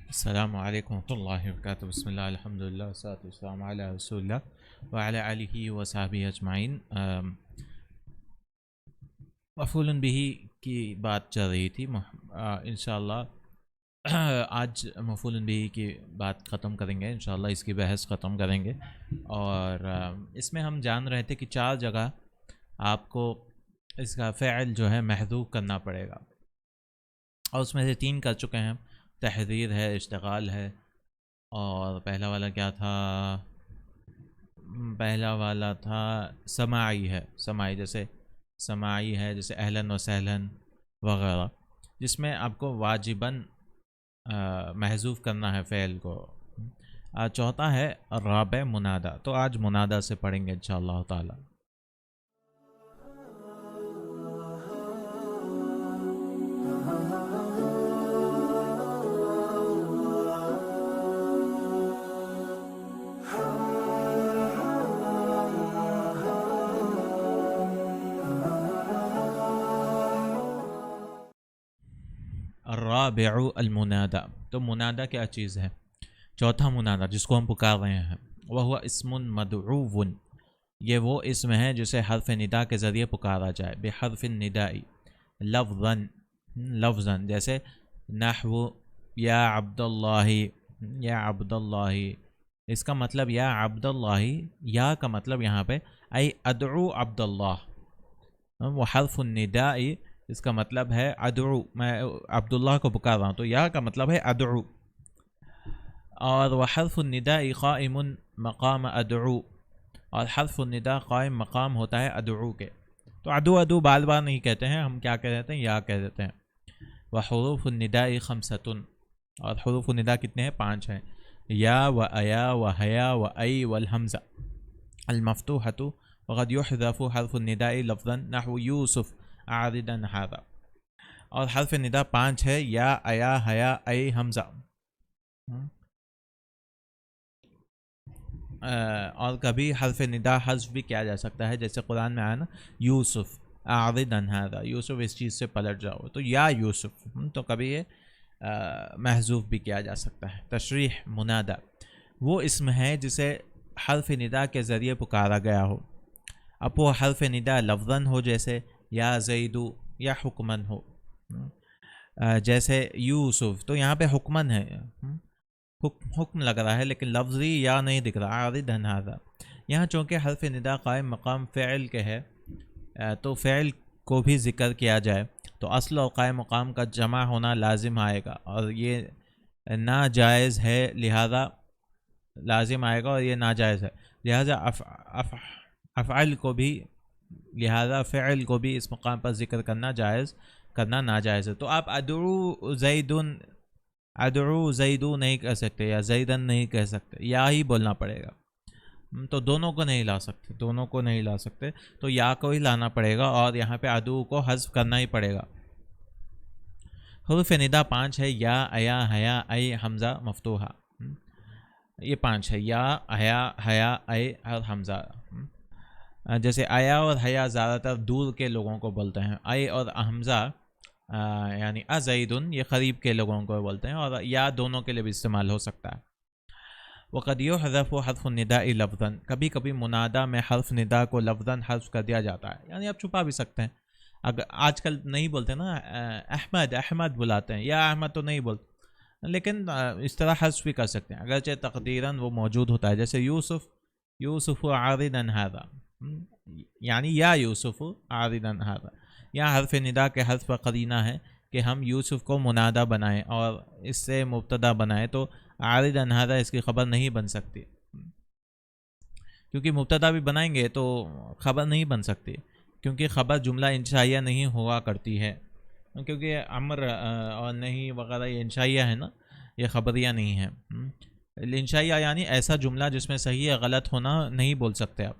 السلام علیکم ورحمۃ اللہ وبرکاتہ. بسم اللہ الحمد للہ والصلاۃ والسلام علی رسول اللہ وعلی آلہ وصحبہ اجمعین. مفعول بہ کی بات چل رہی تھی. انشاءاللہ آج مفعول بہ کی بات ختم کریں گے. انشاءاللہ اس کی بحث ختم کریں گے. اور اس میں ہم جان رہے تھے کہ 4 جگہ آپ کو اس کا فعل جو ہے محذوف کرنا پڑے گا، اور اس میں سے 3 کر چکے ہیں. تحریر ہے، اشتغال ہے، اور پہلا والا کیا تھا؟ پہلا والا تھا سماعی ہے. سماعی ہے جیسے اہلاً و سہلاً وغیرہ، جس میں آپ کو واجباً محذوف کرنا ہے فعل کو. چوتھا ہے رابع منادہ. تو آج منادہ سے پڑھیں گے انشاءاللہ تعالی. الرابع المنادہ. تو منادہ کیا چیز ہے؟ چوتھا منادہ جس کو ہم پکار رہے ہیں، وہ اسم مدعو. یہ وہ اسم ہے جسے حرف ندا کے ذریعے پکارا جائے. بحرف النداء لفظاً جیسے نحو یا عبد اللہ. یا عبد اللہ اس کا مطلب یا عبد اللہ، یا کا مطلب یہاں پہ ای ادعو عبد اللہ. وہ حرف النداء اس کا مطلب ہے ادعو، میں عبداللہ کو پکار رہا ہوں، تو یا کا مطلب ہے ادعو. اور وہ حرف النداء قائم مقام ادعو، اور حرف النداء قائم مقام ہوتا ہے ادعو کے. تو ادعو بار بار نہیں کہتے ہیں ہم، کیا کہہ دیتے ہیں؟ یا کہہ دیتے ہیں. وحروف النداء خمسۃ. اور حروف النداء کتنے ہیں؟ 5 ہیں. یا و ایا و حیا و ای والحمزہ المفتوحۃ. وقد يحذف حرف النداء لفظا نحو یوسف عارضا هذا. اور حرف ندا 5 ہے: یا، ایا، حیا، ای، حمزہ. اور کبھی حرف ندا حذف بھی کیا جا سکتا ہے، جیسے قرآن میں آیا نا یوسف عارضا هذا، یوسف اس چیز سے پلٹ جاؤ، تو یا یوسف. تو کبھی یہ محذوف بھی کیا جا سکتا ہے. تشریح منادہ وہ اسم ہے جسے حرف ندا کے ذریعے پکارا گیا ہو. اب وہ حرف ندا لفظاً ہو جیسے یا زیدو، یا حکمن ہو جیسے یوسف. تو یہاں پہ حکمن ہے، حکم لگ رہا ہے لیکن لفظی یا نہیں دکھ رہا. عارضا ھذا یہاں چونکہ حرف ندا قائم مقام فعل کے ہے، تو فعل کو بھی ذکر کیا جائے تو اصل اور قائم مقام کا جمع ہونا لازم آئے گا، اور یہ ناجائز ہے لہذا لازم آئے گا، اور یہ ناجائز ہے لہذا افعل کو بھی، لہذا فعل کو بھی اس مقام پر ذکر کرنا ناجائز ہے. تو آپ ادعو زیدو نہیں کہہ سکتے، یا زیدن نہیں کہہ سکتے، یا ہی بولنا پڑے گا. تو دونوں کو نہیں لا سکتے، تو یا کو ہی لانا پڑے گا، اور یہاں پہ ادعو کو حذف کرنا ہی پڑے گا. حروف ندا 5 ہے: یا، ایا، حیا، ای، حمزہ مفتوحہ. یہ 5 ہے: یا، حیا، ای اور حمزہ. جیسے آیا اور حیا زیادہ تر دور کے لوگوں کو بولتے ہیں، ای اور حمزہ یعنی ازیدن یہ قریب کے لوگوں کو بولتے ہیں، اور یا دونوں کے لیے بھی استعمال ہو سکتا ہے. وقد یحذف حرف النداء لفظا. کبھی کبھی منادہ میں حرف ندا کو لفظا حذف کر دیا جاتا ہے، یعنی آپ چھپا بھی سکتے ہیں. اگر آج کل نہیں بولتے نا احمد بلاتے ہیں، یا احمد تو نہیں بولتے، لیکن اس طرح حذف بھی کر سکتے ہیں اگرچہ تقدیراً وہ موجود ہوتا ہے. جیسے یوسف عارضا ھذا، یعنی یا یوسف عارضا ھذا. یہاں حرف ندا کے حذف پر قرینہ ہے کہ ہم یوسف کو منادہ بنائیں اور اس سے مبتدا بنائیں، تو عارضا ھذا اس کی خبر نہیں بن سکتی، کیونکہ مبتدا بھی بنائیں گے تو خبر نہیں بن سکتی، کیونکہ خبر جملہ انشائیہ نہیں ہوا کرتی ہے، کیونکہ امر اور نہیں وغیرہ یہ انشائیہ ہے نا، یہ خبریہ نہیں ہے. انشائیہ یعنی ایسا جملہ جس میں صحیح یا غلط ہونا نہیں بول سکتے آپ.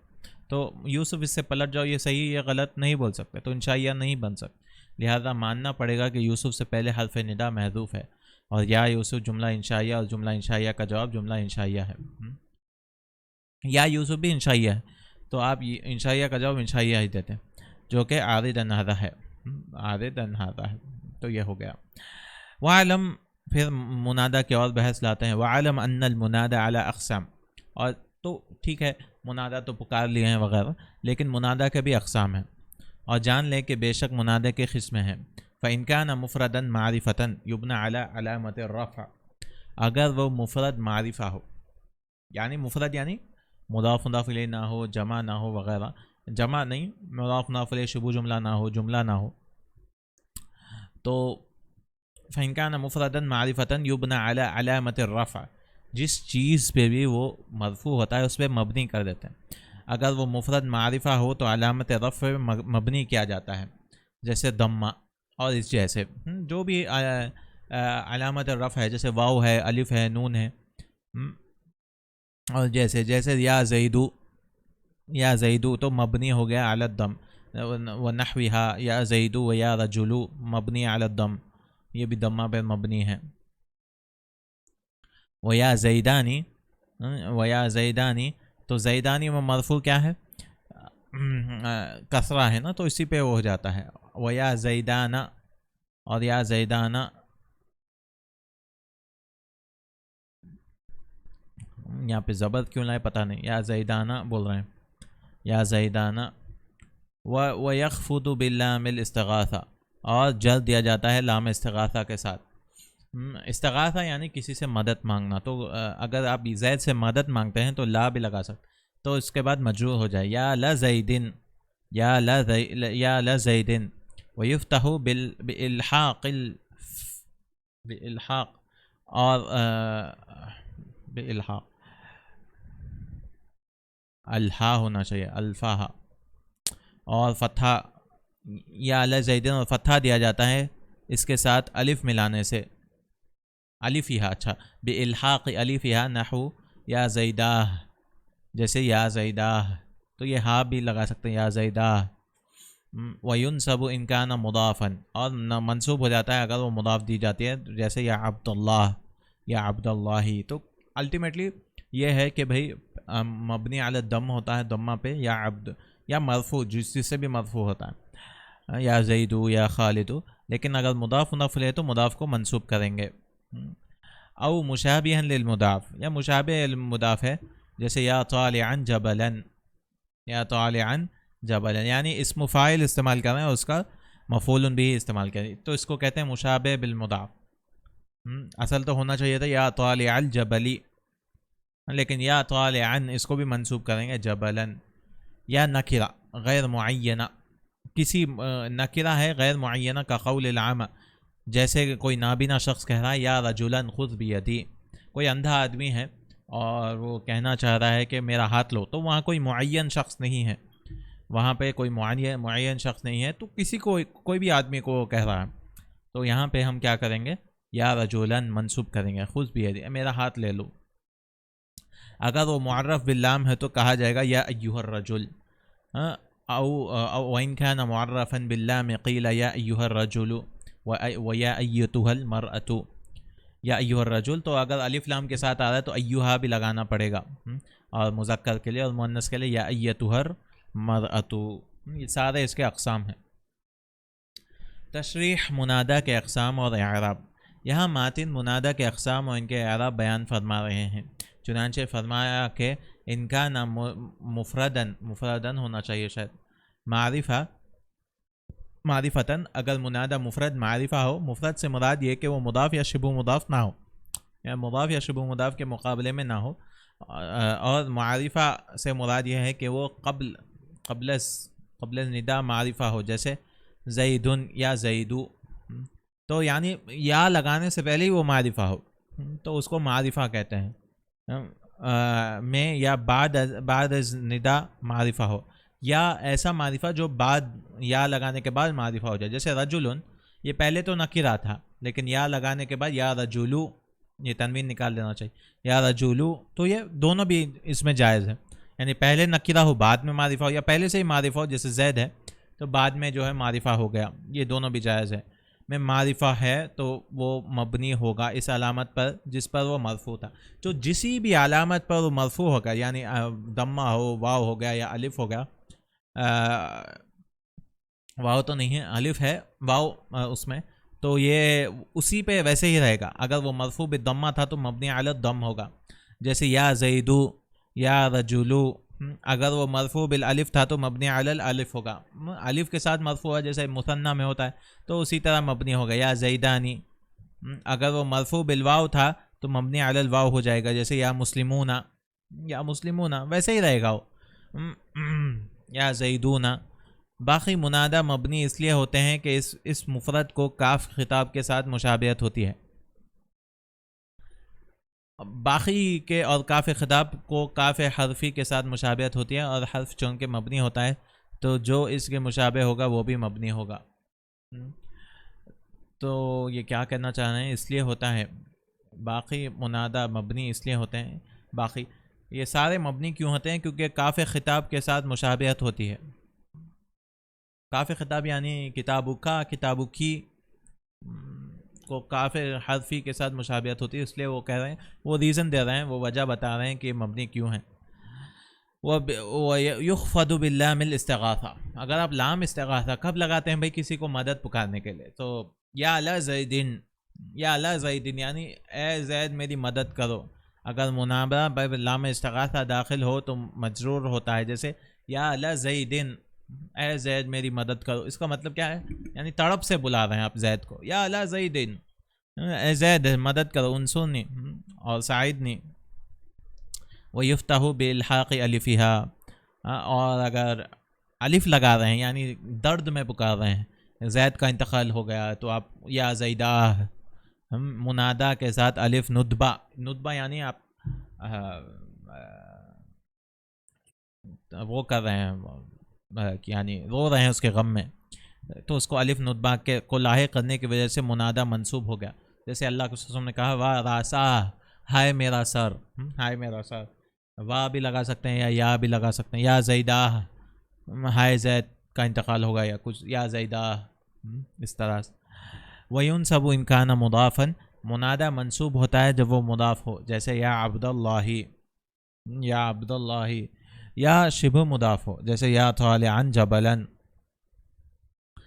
تو یوسف اس سے پلٹ جاؤ، یہ صحیح یا غلط نہیں بول سکتے، تو انشائیہ نہیں بن سکتے. لہذا ماننا پڑے گا کہ یوسف سے پہلے حرف ندا محذوف ہے، اور یا یوسف جملہ انشائیہ، اور جملہ انشائیہ کا جواب جملہ انشائیہ ہے. یا یوسف بھی انشائیہ ہے، تو آپ انشائیہ کا جواب انشائیہ ہی دیتے ہیں، جو کہ عارضا ھذا ہے. تو یہ ہو گیا. وَعَلَمْ پھر منادہ کی اور بحث لاتے ہیں. وعلم ان المنادى على اقسام. اور تو ٹھیک ہے منادہ تو پکار لیے ہیں وغیرہ، لیکن منادہ کے بھی اقسام ہیں، اور جان لیں کہ بے شک منادہ کے قسمیں ہیں. فإن كان مفردا معرفة يبنى على علامة الرفع. اگر وہ مفرد معرفہ ہو، یعنی مفرد یعنی مضاف مضاف الیہ نہ ہو، جمع نہ ہو وغیرہ، جمع نہیں، مضاف مضاف الیہ شبو جملہ نہ ہو، جملہ نہ ہو، تو فإن كان مفردا معرفة يبنى على علامة الرفع. جس چیز پہ بھی وہ مرفوع ہوتا ہے اس پہ مبنی کر دیتے ہیں. اگر وہ مفرد معرفہ ہو تو علامت رفع مبنی کیا جاتا ہے، جیسے ضمہ اور اس جیسے جو بھی علامت رفع ہے، جیسے واو ہے، الف ہے، نون ہے، اور جیسے یا زیدو، یا زیدو تو مبنی ہو گیا علی الضم. ونحوها یا زیدو و یا رجلو مبنی علی الضم، یہ بھی ضمہ پہ مبنی ہے. ویا زیدانی، ویا زیدانی تو زیدانی میں مرفوع کیا ہے؟ کسرہ ہے نا، تو اسی پہ وہ ہو جاتا ہے ویا زیدانا. اور یا زیدانا یہاں پہ زبر کیوں لائے پتہ نہیں، یا زیدانا بول رہے ہیں، یا زیدانا. وَيَخْفُضُ بِاللَّامِ الْإِسْتِغَاثَةِ، اور جر دیا جاتا ہے لام استغاثہ کے ساتھ. استغاثہ یعنی کسی سے مدد مانگنا، تو اگر آپ زید سے مدد مانگتے ہیں تو لا بھی لگا سکتے، تو اس کے بعد مجرور ہو جائے یا لزیدن، یا لزیدن. وَيُفْتَحُ بِالْحَاقِ بالحاق، اور بالحاق الحا ہونا چاہیے، الفاہا، اور فتحہ یا لزیدن، اور فتحہ دیا جاتا ہے اس کے ساتھ الف ملانے سے، الفیہ. اچھا، بالحاق الفیہ نحو یا زیدہ، جیسے یا زیدہ، تو یہ ہا بھی لگا سکتے ہیں یا زیدہ. وَيُنْصَبُ إِنْ كَانَ مُضَافًا، اور منصوب ہو جاتا ہے اگر وہ مضاف دی جاتی ہے، جیسے یا عبد اللہ، یا عبد اللہ. تو الٹیمیٹلی یہ ہے کہ بھئی مبنی علی الضم ہوتا ہے ضمہ پہ، یا عبد، یا مرفوع جس سے بھی مرفوع ہوتا ہے، یا زیدو یا خالدو. لیکن اگر مضاف مضاف لے تو مضاف کو منصوب کریں گے. او مشابہا للمضاف، یا مشابہ للمضاف ہے، جیسے یا طالعا جبلا، یا طالعا جبلا، یعنی اسم فاعل استعمال کر رہے ہیں، اس کا مفعول بھی استعمال کریں، تو اس کو کہتے ہیں مشابہ بالمضاف. اصل تو ہونا چاہیے تھا یا طالع الجبلی، لیکن یا طالعا اس کو بھی منصوب کریں گے جبلا. یا نکرہ غیر معینہ، کسی نکرہ ہے غیر معینہ، کا قول العام، جیسے کہ کوئی نابینا شخص کہہ رہا ہے یا رجلا خذ بیدی، کوئی اندھا آدمی ہے اور وہ کہنا چاہ رہا ہے کہ میرا ہاتھ لو، تو وہاں کوئی معین شخص نہیں ہے، وہاں پہ کوئی معین شخص نہیں ہے، تو کسی کو کوئی بھی آدمی کو کہہ رہا ہے، تو یہاں پہ ہم کیا کریں گے؟ یا رجلا منصوب کریں گے، خذ بیدی میرا ہاتھ لے لو. اگر وہ معرف باللام ہے تو کہا جائے گا یا ایھا الرجل، او وان كان معرفا باللام قیل یا ایھا الرجل ویا ایتھا المرأة، یا ایھا الرجل. تو اگر الف لام کے ساتھ آ رہا ہے تو ایھا بھی لگانا پڑے گا، اور مذکر کے لیے اور مؤنث کے لیے یا ایتھا المرأة. یہ سارے اس کے اقسام ہیں. تشریح منادہ کے اقسام اور اعراب. یہاں ماتن منادہ کے اقسام اور ان کے اعراب بیان فرما رہے ہیں. چنانچہ فرمایا کہ ان کا نام مفردن ہونا چاہیے، شاید معرفتاً، اگر منادہ مفرد معرفہ ہو. مفرد سے مراد یہ کہ وہ مضاف یا شبہ مضاف نہ ہو، یا مضاف یا شبہ مضاف کے مقابلے میں نہ ہو. اور معرفہ سے مراد یہ ہے کہ وہ قبل ندا معرفہ ہو، جیسے زیدن یا زیدو، تو یعنی یا لگانے سے پہلے ہی وہ معرفہ ہو، تو اس کو معرفہ کہتے ہیں. میں یا بعد از ندا معرفہ ہو، یا ایسا معرفہ جو بعد یا لگانے کے بعد معرفہ ہو جائے، جیسے رجلن، یہ پہلے تو نکرہ تھا لیکن یا لگانے کے بعد یا رجلو، یہ تنوین نکال دینا چاہیے، یا رجلو. تو یہ دونوں بھی اس میں جائز ہے، یعنی پہلے نکرہ ہو بعد میں معرفہ ہو، یا پہلے سے ہی معرفہ ہو جیسے زید ہے تو بعد میں جو ہے معرفہ ہو گیا، یہ دونوں بھی جائز ہے. میں معرفہ ہے تو وہ مبنی ہوگا اس علامت پر جس پر وہ مرفوع تھا. تو جسی بھی علامت پر وہ مرفوع ہوگا، یعنی ضمہ ہو، واو ہو گیا، یا الف ہو گیا، واو تو نہیں ہے، الف ہے، واو اس میں، تو یہ اسی پہ ویسے ہی رہے گا. اگر وہ مرفوع بالضمہ تھا تو مبنی علی الضم ہوگا، جیسے یا زیدو یا رجلو. اگر وہ مرفوع بالالف تھا تو مبنی علی الالف ہوگا، الف کے ساتھ مرفوع ہے جیسے مثنیٰ میں ہوتا ہے تو اسی طرح مبنی ہوگا، یا زیدانی. اگر وہ مرفوع بالواو تھا تو مبنی علی الواو ہو جائے گا، جیسے یا مسلمون، یا مسلمون ویسے ہی رہے گا وہ، یا زیدون. باقی منادہ مبنی اس لیے ہوتے ہیں کہ اس مفرد کو کاف خطاب کے ساتھ مشابہت ہوتی ہے. باقی کے اور کاف خطاب کو کاف حرفی کے ساتھ مشابہت ہوتی ہے، اور حرف چونکہ مبنی ہوتا ہے تو جو اس کے مشابہ ہوگا وہ بھی مبنی ہوگا. تو یہ کیا کہنا چاہ رہے ہیں، اس لیے ہوتا ہے باقی منادہ مبنی اس لیے ہوتے ہیں. باقی یہ سارے مبنی کیوں ہوتے ہیں؟ کیونکہ کاف خطاب کے ساتھ مشابہت ہوتی ہے. کاف خطاب یعنی کتابو کا، کتابو کی کو کاف حرفی کے ساتھ مشابہت ہوتی ہے، اس لیے وہ کہہ رہے ہیں، وہ ریزن دے رہے ہیں، وہ وجہ بتا رہے ہیں کہ مبنی کیوں ہیں. یخفض باللام الاستغاثہ. اگر آپ لام استغاثہ کب لگاتے ہیں بھائی؟ کسی کو مدد پکارنے کے لیے. تو یا اللہ زیدن، یا اللہ زیدن یعنی اے زید میری مدد کرو. اگر منابع لام استغاثہ داخل ہو تو مجرور ہوتا ہے، جیسے یا اللہ زیدن، اے زید میری مدد کرو. اس کا مطلب کیا ہے؟ یعنی تڑپ سے بلا رہے ہیں آپ زید کو، یا اللہ زیدن، اے زید مدد کرو، انصرنی اور ساعدنی. وَيُفْتَحُ بِالْحَاقِ الِفِهَا. اور اگر الف لگا رہے ہیں یعنی درد میں پکار رہے ہیں، زید کا انتقال ہو گیا تو آپ یا زیدہ، منادہ کے ساتھ الف ندبہ. ندبہ یعنی آپ وہ کر رہے ہیں، یعنی رو رہے ہیں اس کے غم میں، تو اس کو الف ندبہ کے کو لاحق کرنے کی وجہ سے منادہ منصوب ہو گیا. جیسے اللہ کے رسول نے کہا وا راسا، ہائے میرا سر، ہائے میرا سر. وا بھی لگا سکتے ہیں یا بھی لگا سکتے ہیں. یا زیدہ، ہائے زید کا انتقال ہوگا، یا کچھ یا زیدہ اس طرح سے. وَيُنْصَبُ إِنْ كَانَ مُضَافًا. منادہ منصوب ہوتا ہے جب وہ مضاف ہو، جیسے یا عبد اللہ، یا عبد اللہ. یا شبہ مضاف ہو، جیسے یا طالعا جبلا.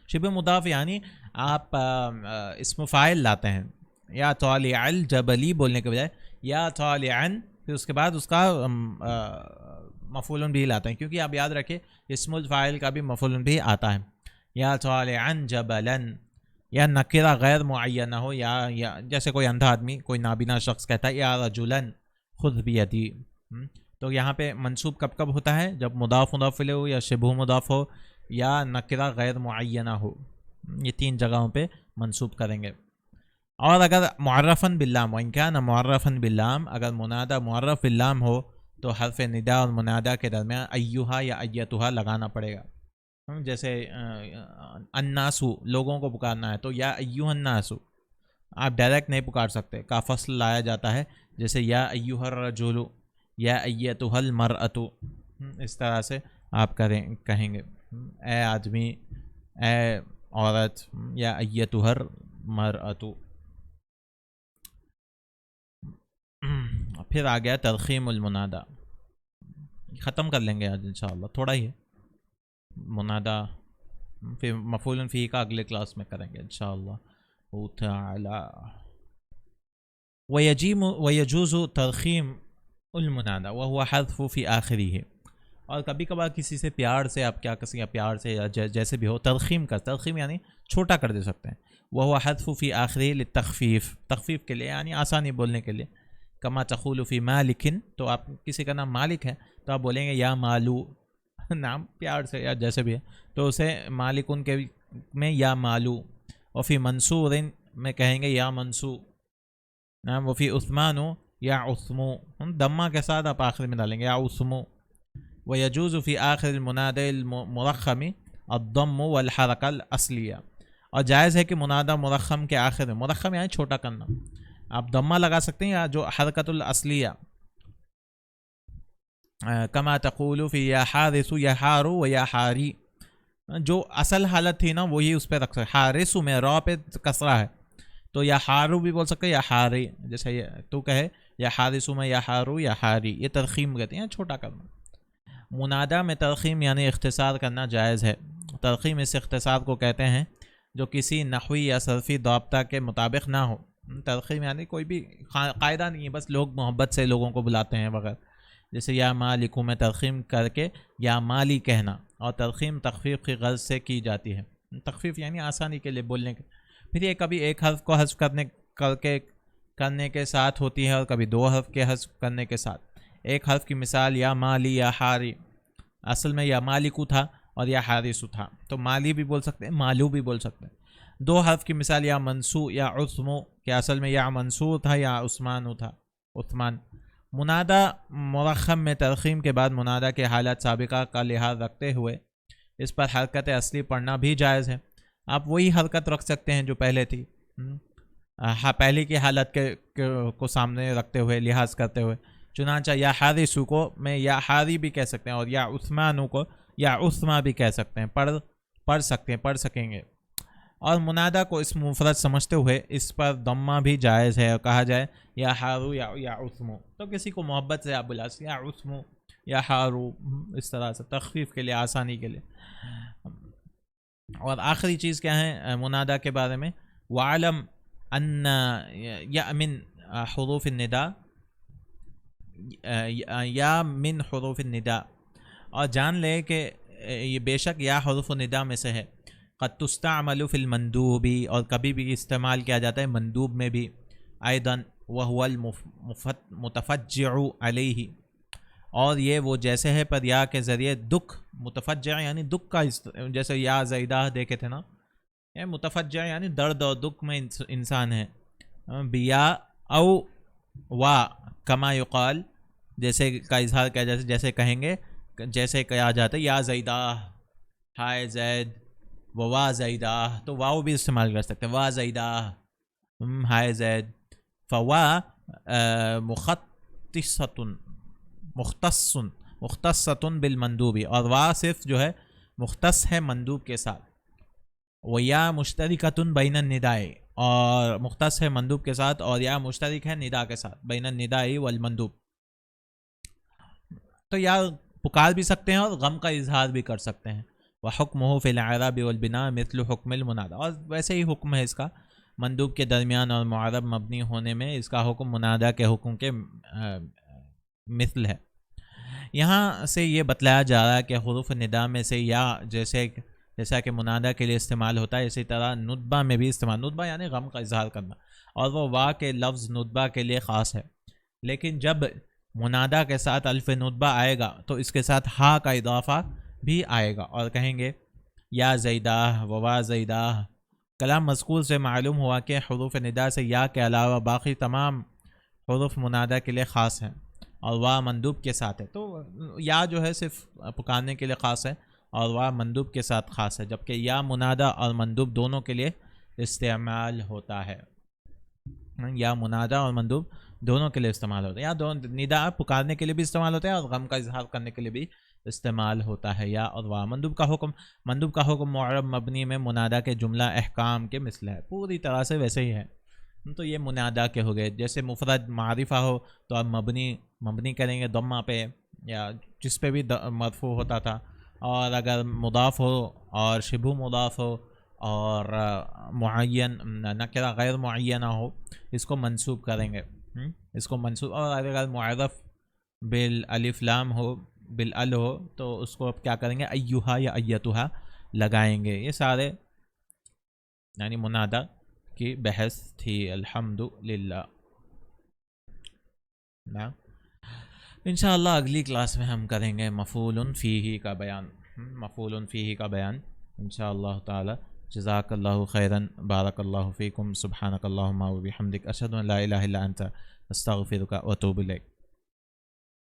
شبہ مضاف یعنی آپ اسم فاعل لاتے ہیں، یا طالع الجبلی بولنے کے بجائے یا طالعا، پھر اس کے بعد اس کا مفعول بھی لاتے ہیں، کیونکہ آپ یاد رکھیں اسم الفاعل کا بھی مفعول بھی آتا ہے. یا طالعا جبلا. یا نکرہ غیر معینہ ہو، یا جیسے کوئی اندھا آدمی، کوئی نابینا شخص کہتا ہے یا رجلا خذ بیدی. تو یہاں پہ منصوب کب کب ہوتا ہے؟ جب مضاف مضاف الیہ ہو، یا شبہ مضاف ہو، یا نکرہ غیر معینہ ہو. یہ تین جگہوں پہ منصوب کریں گے. اور اگر معرفاً باللام، وإن كان معرفاً باللام، اگر منادہ معرف باللام ہو تو حرف ندا اور منادہ کے درمیان ایہا یا ایتھا لگانا پڑے گا. جیسے الناسو، لوگوں کو پکارنا ہے تو یا ایہا الناسو، آپ ڈائریکٹ نہیں پکار سکتے، کا فصل لایا جاتا ہے، جیسے یا ایہا الرجل، یا ایتھا المرأۃ. اس طرح سے آپ کہیں گے اے آدمی، اے عورت، یا ایتھا المرأۃ. پھر آ گیا ترخیم المنادہ. ختم کر لیں گے آج انشاءاللہ، تھوڑا ہی ہے منادہ. پھر مفعول فیہ کا اگلے کلاس میں کریں گے انشاءاللہ تعالی. ویجوز ترخیم المنادہ وہو حذف فی آخرہ. اور کبھی کبھار کسی سے پیار سے آپ کیا کسی پیار سے یا جیسے بھی ہو ترخیم ترخیم یعنی چھوٹا کر دے سکتے ہیں. وہو حذف فی آخرہ للتخفیف، تخفیف کے لیے یعنی آسانی بولنے کے لیے. کما تقول فی مالک، تو آپ کسی کا نام مالک ہے تو آپ بولیں گے یا مالو، نام پیار سے یا جیسے بھی ہے تو اسے مالک ان کے میں یا مالو. اور فی منصور میں کہیں گے یا منصور. نام وفی عثمان یا عثمو، دمہ کے ساتھ آپ آخر میں ڈالیں گے یا عثمو. ویجوز فی آخر المنادى المرخم الضم والحرکہ الاصلیہ. اور جائز ہے کہ منادہ مرخم کے آخر میں، مرخم یعنی چھوٹا کرنا، آپ دمہ لگا سکتے ہیں یا جو حرکت الاصلیہ. کما تقول فی یا حارث یا حارو و یا حاری، جو اصل حالت تھی نا وہی اس پہ رکھ سکتے. حارث میں را پہ کسرہ ہے تو یا حارو بھی بول سکتے یا حاری، جیسے تو کہے یا حارث میں یا حارو یا حاری. یہ ترخیم کہتے ہیں چھوٹا کرنا. منادہ میں ترخیم یعنی اختصار کرنا جائز ہے. ترخیم اس اختصار کو کہتے ہیں جو کسی نحوی یا صرفی ضابطہ کے مطابق نہ ہو. ترخیم یعنی کوئی بھی قاعدہ نہیں ہے، بس لوگ محبت سے لوگوں کو بلاتے ہیں وغیرہ. جیسے یا مالکوں میں ترخیم کر کے یا مالی کہنا، اور ترخیم تخفیف کی غرض سے کی جاتی ہے. تخفیف یعنی آسانی کے لیے بولنے کے. پھر یہ کبھی ایک حرف کو حذف کرنے کے ساتھ ہوتی ہے، اور کبھی دو حرف کے حذف کرنے کے ساتھ. ایک حرف کی مثال یا مالی یا حاری، اصل میں یا مالکو تھا اور یا حارثو تھا، تو مالی بھی بول سکتے ہیں، مالو بھی بول سکتے ہیں. دو حرف کی مثال یا منصو یا عثمو، کہ اصل میں یا منصور تھا یا عثمانو تھا، عثمان. منادہ مرخم میں ترخیم کے بعد منادہ کے حالت سابقہ کا لحاظ رکھتے ہوئے اس پر حرکت اصلی پڑھنا بھی جائز ہے. آپ وہی حرکت رکھ سکتے ہیں جو پہلے تھی، پہلے کی حالت کو سامنے رکھتے ہوئے لحاظ کرتے ہوئے. چنانچہ یا حارثو کو میں یا حاری بھی کہہ سکتے ہیں، اور یا عثمانو کو یا عثما بھی کہہ سکتے ہیں، پڑھ سکیں گے. اور منادہ کو اس مفرد سمجھتے ہوئے اس پر ضمہ بھی جائز ہے، اور کہا جائے یا حارو یا عثمو. تو کسی کو محبت سے آپ بلا سکتے یا عثمو یا حارو، اس طرح سے تخفیف کے لیے، آسانی کے لیے. اور آخری چیز کیا ہے منادہ کے بارے میں؟ وَعَلَمْ أَنَّ يَأْمِنْ حروف النداء، یا من حروف النداء، اور جان لے کہ یہ بے شک یا حروف النداء میں سے ہے. قد تستعمل فی المندوب، اور کبھی بھی استعمال کیا جاتا ہے مندوب میں بھی. ایضاً وهو المتفجع علیہ، اور یہ وہ جیسے ہے پر یا کے ذریعے دکھ، متفجع یعنی دکھ کا، جیسے یا زیدہ دیکھے تھے نا، یہ متفجع یعنی درد اور دکھ میں انسان ہے. بیا او وا کما یقال، جیسے کا اظہار کیا جیسے کہیں گے، جیسے کہا جاتا ہے یا زیدہ، ہائے زید، وا زیدہ، تو واو بھی استعمال کر سکتے ہیں، وا زیدہ، ہائے زید. فوا مختص بالمندوبی، اور وا صرف جو ہے مختص ہے مندوب کے ساتھ. ویا مشترکۃ بین النداء، اور مختص ہے مندوب کے ساتھ، اور یا مشترک ہے ندا کے ساتھ، بین النداء والمندوب. تو یا پکار بھی سکتے ہیں اور غم کا اظہار بھی کر سکتے ہیں. وحکمہ فی الاعراب والبناء مثل حکم المنادى، اور ویسے ہی حکم ہے اس کا مندوب کے درمیان اور معرب مبنی ہونے میں، اس کا حکم منادہ کے حکم کے مثل ہے. یہاں سے یہ بتلایا جا رہا ہے کہ حروف ندا میں سے یا جیسا کہ منادہ کے لیے استعمال ہوتا ہے، اسی طرح ندبہ میں بھی استعمال، ندبہ یعنی غم کا اظہار کرنا، اور وہ وا کے لفظ ندبہ کے لیے خاص ہے. لیکن جب منادہ کے ساتھ الف ندبہ آئے گا تو اس کے ساتھ ہا کا اضافہ بھی آئے گا، اور کہیں گے یا زیدہ وا زیدہ. کلام مذکور سے معلوم ہوا کہ حروف ندا سے یا کے علاوہ باقی تمام حروف منادہ کے لیے خاص ہیں، اور وا مندوب کے ساتھ ہے. تو یا جو ہے صرف پکارنے کے لیے خاص ہے، اور وا مندوب کے ساتھ خاص ہے، جبکہ یا منادہ اور مندوب دونوں کے لیے استعمال ہوتا ہے. یا منادہ اور مندوب دونوں کے لیے استعمال ہوتا ہے، یا ندا پکارنے کے لیے بھی استعمال ہوتا ہے اور غم کا اظہار کرنے کے لیے بھی استعمال ہوتا ہے. یا اور وا مندوب کا حکم معرب مبنی میں منادہ کے جملہ احکام کے مثل ہے، پوری طرح سے ویسے ہی ہے. تو یہ منادہ کے ہو گئے. جیسے مفرد معرفہ ہو تو اب مبنی کریں گے ضمہ پہ، یا جس پہ بھی مرفوع ہوتا تھا. اور اگر مضاف ہو اور شبہ مضاف ہو اور معین نکرہ غیر معینہ ہو، اس کو منصوب کریں گے، اس کو منصوب. اور اگر معرف بالالف لام ہو، بالال ہو، تو اس کو اب کیا کریں گے، ایہا یا ایتہا لگائیں گے. یہ سارے یعنی منادہ کی بحث تھی. الحمدللہ. انشاءاللہ اگلی کلاس میں ہم کریں گے مفعول فیہ کا بیان، انشاءاللہ تعالی. جزاک اللہ خیراً، بارک اللہ فیکم، سبحانک اللہم و بحمدک، اشہد ان لا الہ الا انت، استغفرک و اتوب الیک.